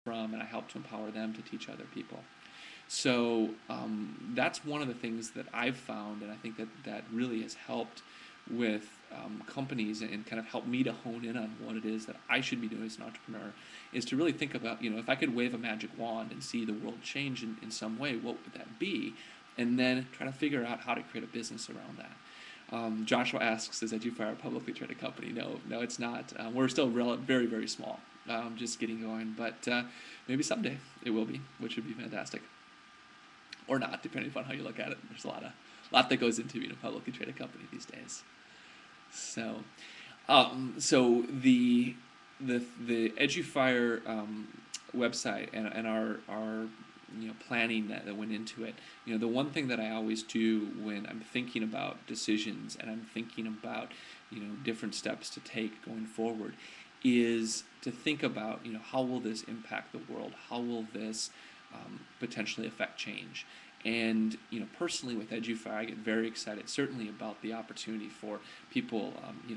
from, and I help to empower them to teach other people. So that's one of the things that I've found, and I think that really has helped with companies and kind of helped me to hone in on what it is that I should be doing as an entrepreneur, is to really think about, if I could wave a magic wand and see the world change in some way, what would that be? And then try to figure out how to create a business around that. Joshua asks, is EduFire a publicly traded company? No, it's not. We're still very, very small, just getting going, but maybe someday it will be, which would be fantastic. Or not, depending upon how you look at it. There's a lot that goes into being a publicly traded company these days. So, the EduFire website and our planning that went into it. The one thing that I always do when I'm thinking about decisions and I'm thinking about different steps to take going forward is to think about how will this impact the world? How will this potentially affect change? And personally with EduFire, I get very excited, certainly about the opportunity for people,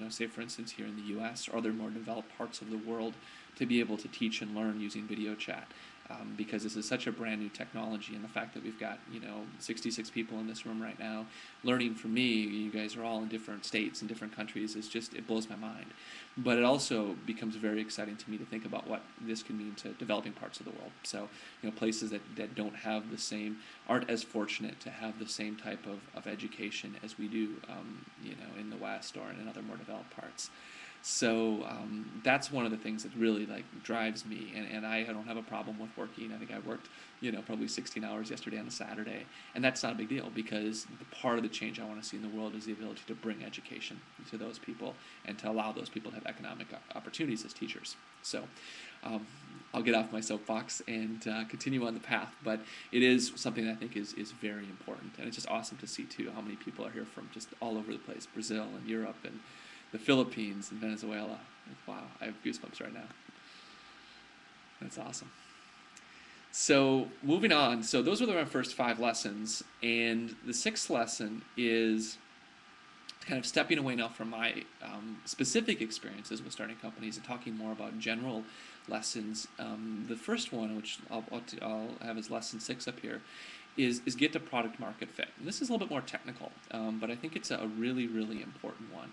say for instance here in the U.S. or other more developed parts of the world, to be able to teach and learn using video chat. Because this is such a brand new technology, and the fact that we've got 66 people in this room right now learning from me, you guys are all in different states and different countries, it blows my mind. But it also becomes very exciting to me to think about what this can mean to developing parts of the world. So places that don't have aren't as fortunate to have the same type of education as we do in the West or in other more developed parts. So that's one of the things that really drives me, and I don't have a problem with working. I think I worked probably 16 hours yesterday on a Saturday, and that's not a big deal, because part of the change I want to see in the world is the ability to bring education to those people and to allow those people to have economic opportunities as teachers. So I'll get off my soapbox and continue on the path, but it is something that I think is very important, and it's just awesome to see too how many people are here from just all over the place, Brazil and Europe and the Philippines and Venezuela. Wow, I have goosebumps right now. That's awesome. So moving on, so those were my first 5 lessons, and the 6th lesson is kind of stepping away now from my specific experiences with starting companies and talking more about general lessons. The first one, which I'll have as lesson 6 up here, is get to product market fit. And this is a little bit more technical, but I think it's a really, really important one.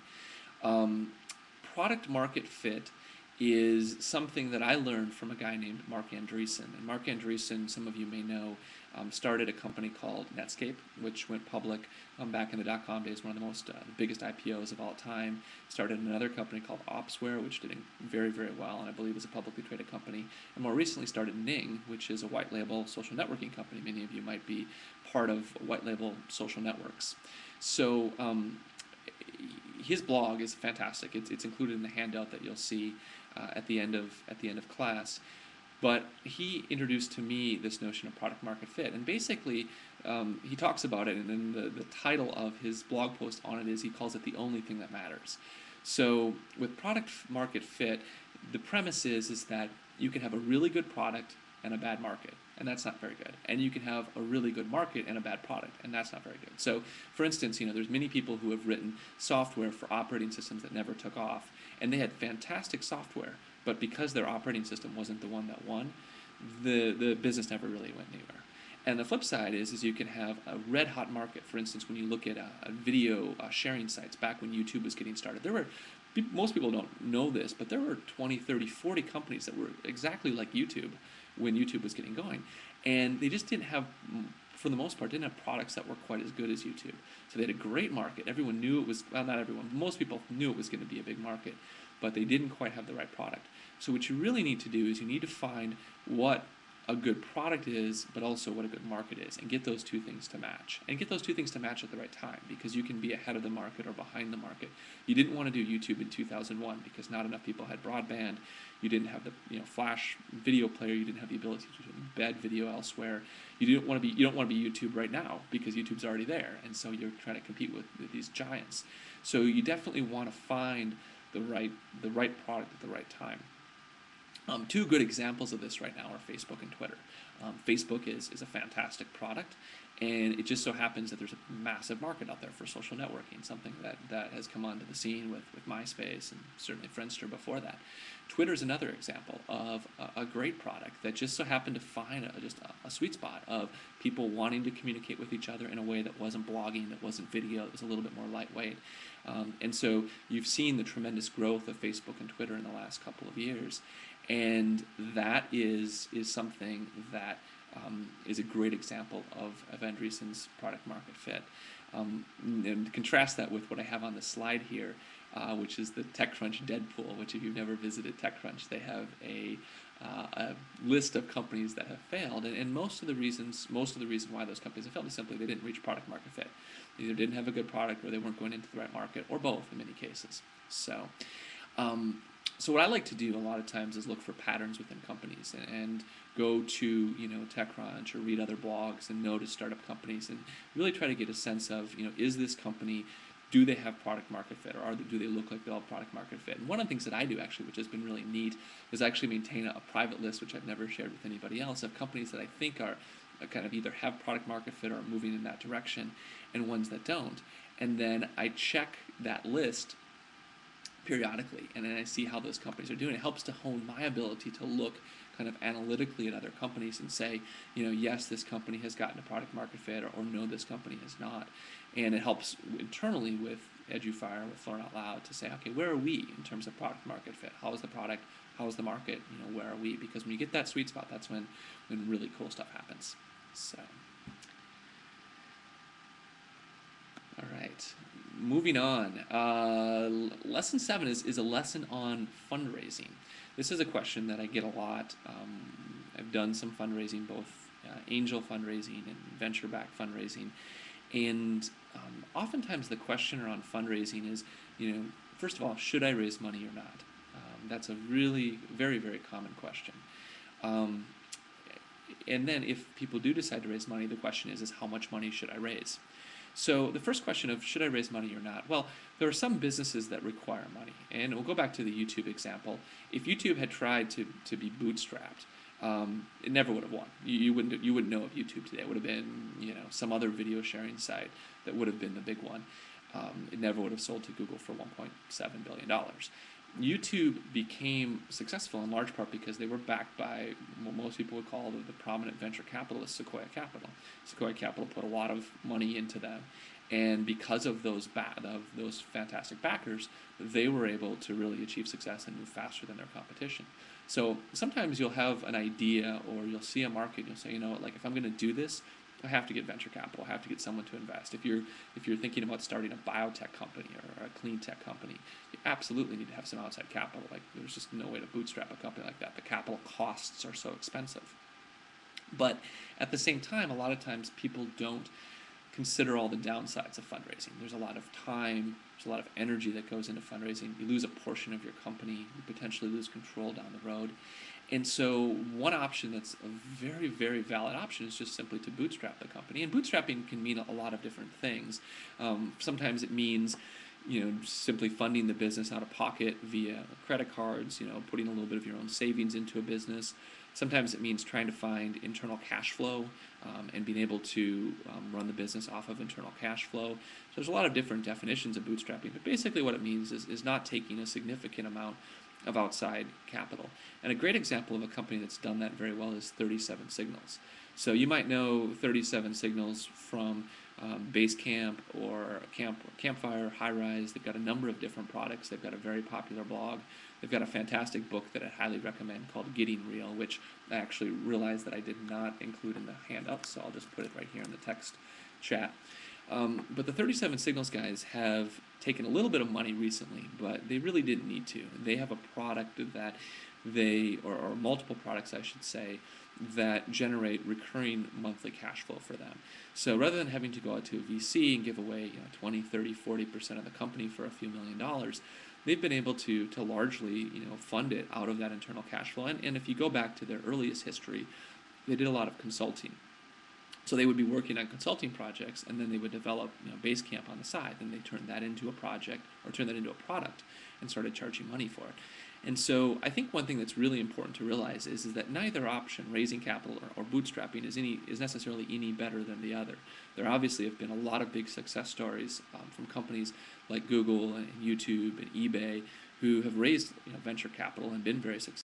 Product market fit is something that I learned from a guy named Mark Andreessen. And Mark Andreessen, some of you may know, started a company called Netscape, which went public back in the dot-com days, one of the biggest IPOs of all time. Started another company called Opsware, which did very, very well, and I believe is a publicly traded company. And more recently started Ning, which is a white label social networking company. Many of you might be part of white label social networks. So his blog is fantastic. It's included in the handout that you'll see at the end of class. But he introduced to me this notion of product market fit, and basically he talks about it, and then the title of his blog post on it is, he calls it the only thing that matters. So with product market fit, the premise is that you can have a really good product and a bad market, and that's not very good. And you can have a really good market and a bad product, and that's not very good. So, for instance, there's many people who have written software for operating systems that never took off, and they had fantastic software, but because their operating system wasn't the one that won, the business never really went anywhere. And the flip side is you can have a red-hot market. For instance, when you look at video sharing sites back when YouTube was getting started, most people don't know this, but there were 20, 30, 40 companies that were exactly like YouTube when YouTube was getting going. And they just didn't have, for the most part, didn't have products that were quite as good as YouTube. So they had a great market. Everyone knew it was, well, not everyone, most people knew it was going to be a big market, but they didn't quite have the right product. So what you really need to do is you need to find what a good product is, but also what a good market is, and get those two things to match. And get those two things to match at the right time, because you can be ahead of the market or behind the market. You didn't want to do YouTube in 2001 because not enough people had broadband. You didn't have the flash video player. You didn't have the ability to embed video elsewhere. You don't want to be YouTube right now because YouTube's already there, and so you're trying to compete with these giants. So you definitely want to find the right product at the right time. 2 good examples of this right now are Facebook and Twitter. Facebook is a fantastic product, and it just so happens that there's a massive market out there for social networking, something that has come onto the scene with MySpace and certainly Friendster before that. Twitter is another example of a great product that just so happened to find a sweet spot of people wanting to communicate with each other in a way that wasn't blogging, that wasn't video, that was a little bit more lightweight. And so you've seen the tremendous growth of Facebook and Twitter in the last couple of years. And that is something that is a great example of Andreessen's product market fit. And contrast that with what I have on the slide here, which is the TechCrunch Deadpool, which if you've never visited TechCrunch, they have a list of companies that have failed. And most of the reason why those companies have failed is simply they didn't reach product market fit. They either didn't have a good product or they weren't going into the right market, or both in many cases. So what I like to do a lot of times is look for patterns within companies and go to TechCrunch or read other blogs and notice startup companies and really try to get a sense of is this company, do they have product market fit, or do they look like they'll have product market fit? And one of the things that I do actually, which has been really neat, is actually maintain a private list, which I've never shared with anybody else, of companies that I think are kind of either have product market fit or are moving in that direction, and ones that don't. And then I check that list periodically, and then I see how those companies are doing. It helps to hone my ability to look kind of analytically at other companies and say, yes, this company has gotten a product market fit, or no, this company has not. And it helps internally with EduFire, with Learn Out Loud, to say, okay, where are we in terms of product market fit? How is the product? How is the market? Where are we? Because when you get that sweet spot, that's when really cool stuff happens. So, all right. Moving on, lesson 7 is a lesson on fundraising. This is a question that I get a lot. I've done some fundraising, both angel fundraising and venture-backed fundraising, and oftentimes the question around fundraising is, first of all, should I raise money or not? That's a really very, very common question. And then if people do decide to raise money, the question is how much money should I raise? So the first question of should I raise money or not? Well, there are some businesses that require money. And we'll go back to the YouTube example. If YouTube had tried to be bootstrapped, it never would have won. You wouldn't know of YouTube today. It would have been some other video sharing site that would have been the big one. It never would have sold to Google for $1.7 billion. YouTube became successful in large part because they were backed by what most people would call the prominent venture capitalist, Sequoia Capital. Sequoia Capital put a lot of money into them, and because of those fantastic backers, they were able to really achieve success and move faster than their competition. So sometimes you'll have an idea, or you'll see a market, and you'll say, like, if I'm going to do this, I have to get venture capital. I have to get someone to invest. If you're thinking about starting a biotech company or a clean tech company, you absolutely need to have some outside capital. Like, there's just no way to bootstrap a company like that. The capital costs are so expensive. But at the same time, a lot of times people don't consider all the downsides of fundraising. There's a lot of time, there's a lot of energy that goes into fundraising. You lose a portion of your company. You potentially lose control down the road. And so one option that's a very, very valid option is just simply to bootstrap the company. And bootstrapping can mean a lot of different things. Sometimes it means, simply funding the business out of pocket via credit cards, putting a little bit of your own savings into a business. Sometimes it means trying to find internal cash flow and being able to run the business off of internal cash flow. So there's a lot of different definitions of bootstrapping, but basically what it means is not taking a significant amount of outside capital. And a great example of a company that's done that very well is 37 Signals. So you might know 37 Signals from Basecamp or Campfire, High Rise. They've got a number of different products. They've got a very popular blog. They've got a fantastic book that I highly recommend called Getting Real, which I actually realized that I did not include in the handout, so I'll just put it right here in the text chat. But the 37 Signals guys have taken a little bit of money recently, but they really didn't need to. They have a product that or multiple products, I should say, that generate recurring monthly cash flow for them. So rather than having to go out to a VC and give away 20, 30, 40% of the company for a few $1 million, they've been able to largely fund it out of that internal cash flow. And if you go back to their earliest history, they did a lot of consulting. So they would be working on consulting projects, and then they would develop Basecamp on the side. Then they turned that into a project, or turned that into a product, and started charging money for it. And so I think one thing that's really important to realize is that neither option, raising capital or bootstrapping, is necessarily any better than the other. There obviously have been a lot of big success stories from companies like Google and YouTube and eBay who have raised venture capital and been very successful.